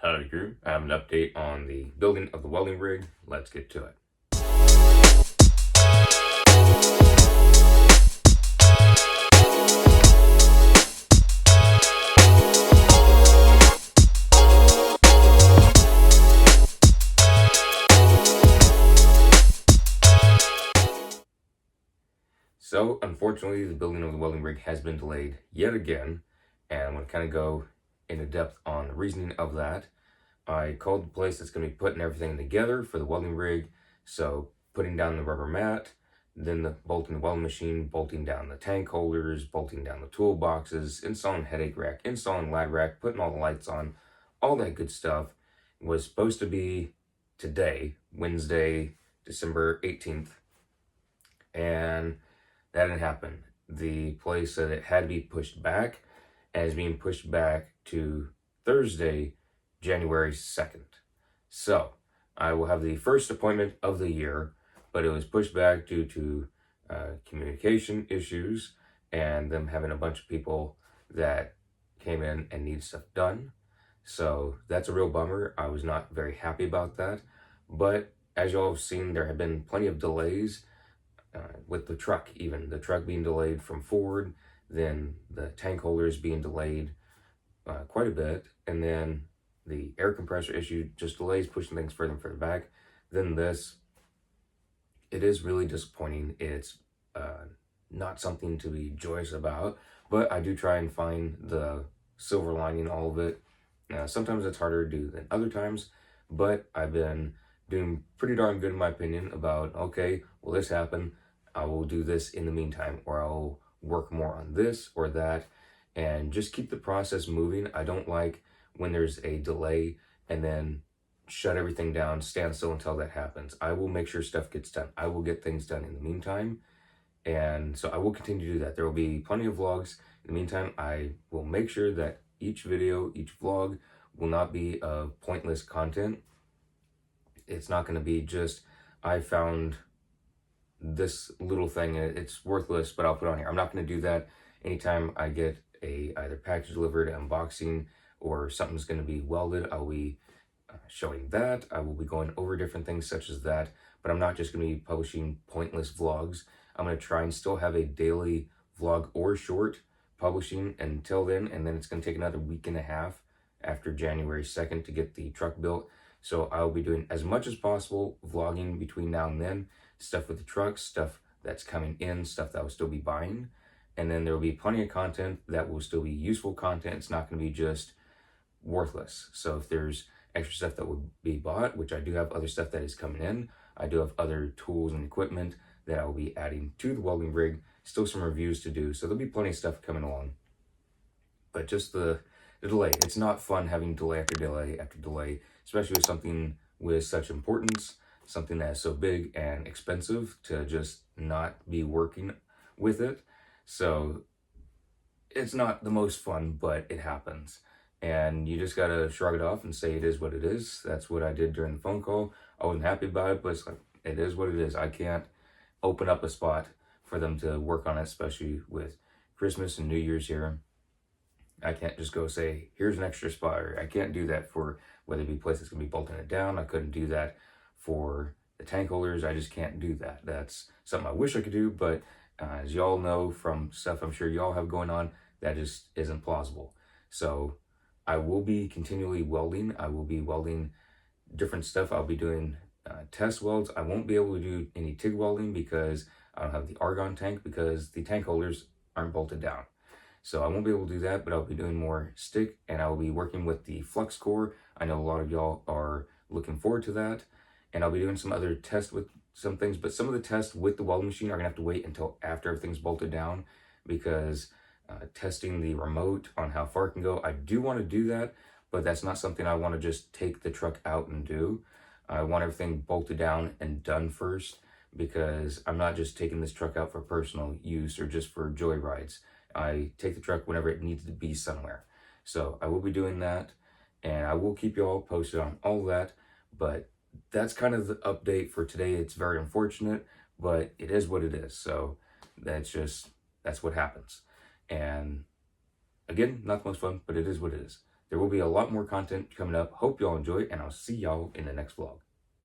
Howdy crew, I have an update on the building of the welding rig. Let's get to it. So unfortunately, the building of the welding rig has been delayed yet again, and I'm going to kind of go into depth on the reasoning of that. I called the place that's going to be putting everything together for the welding rig. So putting down the rubber mat, then bolting the welding machine, bolting down the tank holders, bolting down the toolboxes, installing headache rack, installing lad rack, putting all the lights on, all that good stuff was supposed to be today, Wednesday, December 18th. And that didn't happen. The place said it had to be pushed back, and is being pushed back to Thursday, January 2nd. So I will have the first appointment of the year, but it was pushed back due to communication issues and them having a bunch of people that came in and need stuff done. So that's a real bummer. I was not very happy about that. But as y'all have seen, there have been plenty of delays with the truck, even the truck being delayed from Ford, then the tank holders being delayed quite a bit, and then the air compressor issue just delays, pushing things further and further back. Then this, it is really disappointing. It's not something to be joyous about, but I do try and find the silver lining in all of it. Sometimes it's harder to do than other times, but I've been doing pretty darn good in my opinion about, okay, well, this happened, I will do this in the meantime, or I'll work more on this or that, and just keep the process moving. I don't like when there's a delay and then shut everything down, stand still until that happens. I will make sure stuff gets done. I will get things done in the meantime, and so I will continue to do that. There will be plenty of vlogs. In the meantime, I will make sure that each video, each vlog will not be of pointless content. It's not going to be just, I found this little thing and it's worthless, but I'll put it on here. I'm not going to do that. Anytime I get a either package delivered, unboxing, or something's going to be welded, I'll be showing that. I will be going over different things such as that, but I'm not just going to be publishing pointless vlogs. I'm going to try and still have a daily vlog or short publishing until then, and then it's going to take another week and a half after January 2nd to get the truck built. So I'll be doing as much as possible vlogging between now and then, stuff with the truck, stuff that's coming in, stuff that I'll still be buying. And then there will be plenty of content that will still be useful content. It's not going to be just worthless. So if there's extra stuff that would be bought, which I do have other stuff that is coming in, I do have other tools and equipment that I'll be adding to the welding rig, still some reviews to do. So there'll be plenty of stuff coming along. But just the delay, it's not fun having delay after delay after delay, especially with something with such importance, something that is so big and expensive to just not be working with it. So it's not the most fun, but it happens. And you just gotta shrug it off and say it is what it is. That's what I did during the phone call. I wasn't happy about it, but it's like, it is what it is. I can't open up a spot for them to work on it, especially with Christmas and New Year's here. I can't just go say, here's an extra spot. Or I can't do that for whether it be places that's going to be bolting it down. I couldn't do that for the tank holders. I just can't do that. That's something I wish I could do, but as y'all know from stuff I'm sure y'all have going on, that just isn't plausible. So I will be continually welding. I will be welding different stuff. I'll be doing test welds. I won't be able to do any TIG welding because I don't have the argon tank, because the tank holders aren't bolted down. So I won't be able to do that, but I'll be doing more stick, and I'll be working with the flux core. I know a lot of y'all are looking forward to that, and I'll be doing some other tests with some things, but some of the tests with the welding machine are gonna have to wait until after everything's bolted down, because testing the remote on how far it can go, I do want to do that, but that's not something I want to just take the truck out and do. I want everything bolted down and done first, because I'm not just taking this truck out for personal use or just for joyrides. I take the truck whenever it needs to be somewhere. So I will be doing that, and I will keep you all posted on all that. But that's kind of the update for today. It's very unfortunate, but it is what it is. So that's what happens. And again, not the most fun, but it is what it is. There will be a lot more content coming up. Hope y'all enjoy it, and I'll see y'all in the next vlog.